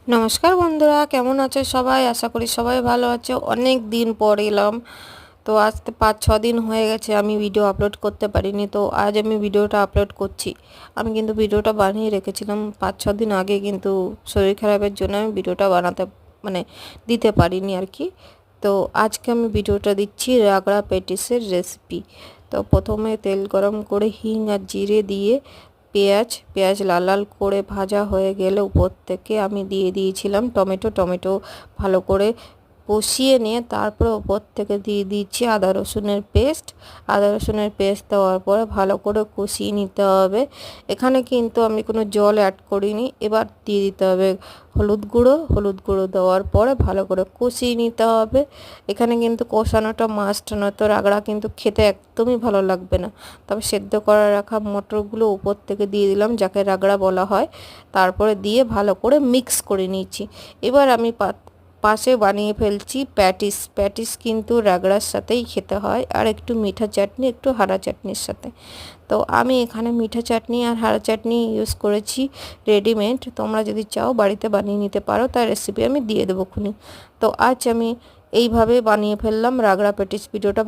নমস্কার বন্ধুরা, কেমন আছো সবাই? আশা করি সবাই ভালো আছো। অনেক দিন পর এলাম। তো আজ তো 5-6 দিন হয়ে গেছে আমি ভিডিও আপলোড করতে পারিনি, তো আজ আমি ভিডিওটা আপলোড করছি। আমি কিন্তু ভিডিওটা বানিয়ে রেখেছিলাম 5-6 দিন আগে, কিন্তু শরীর খারাপের জন্য আমি ভিডিওটা বানাতে মানে দিতে পারিনি আর কি। তো আজকে আমি ভিডিওটা দিচ্ছি রাগড়া পেটিসের রেসিপি। তো প্রথমে তেল গরম করে হিং আর জিরে দিয়ে পেঁয়াজ লাল লাল করে ভাজা হয়ে গেলে উপর থেকে আমি দিয়ে দিয়েছিলাম টমেটো ভালো করে কষিয়ে নিয়ে তারপরে উপর থেকে দিয়ে দিচ্ছি আদা রসুনের পেস্ট দেওয়ার পরে ভালো করে কষিয়ে নিতে হবে। এখানে কিন্তু আমি কোনো জল অ্যাড করিনি। এবার দিয়ে দিতে হবে হলুদ গুঁড়ো দেওয়ার পরে ভালো করে কষিয়ে নিতে হবে। এখানে কিন্তু কষানোটা মাস্ট, নয়তো রাগড়া কিন্তু খেতে একদমই ভালো লাগবে না। তবে সেদ্ধ করে রাখা মটরগুলো উপর থেকে দিয়ে দিলাম, যাকে রাগড়া বলা হয়। তারপরে দিয়ে ভালো করে মিক্স করে নিয়েছি। এবার আমি পাশে বানিয়ে ফেলছি প্যাটিস কিন্তু রাগড়ার সাথেই খেতে হয়, আর একটু মিঠা চাটনি, একটু হারা চাটনির সাথে। তো আমি এখানে মিঠা চাটনি আর হারা চাটনি ইউজ করেছি রেডিমেড। তোমরা যদি চাও বাড়িতে বানিয়ে নিতে পারো, তার রেসিপি আমি দিয়ে দেবো খুনি। তো আজ আমি এইভাবে বানিয়ে ফেললাম রাগড়া প্যাটিস। ভিডিওটা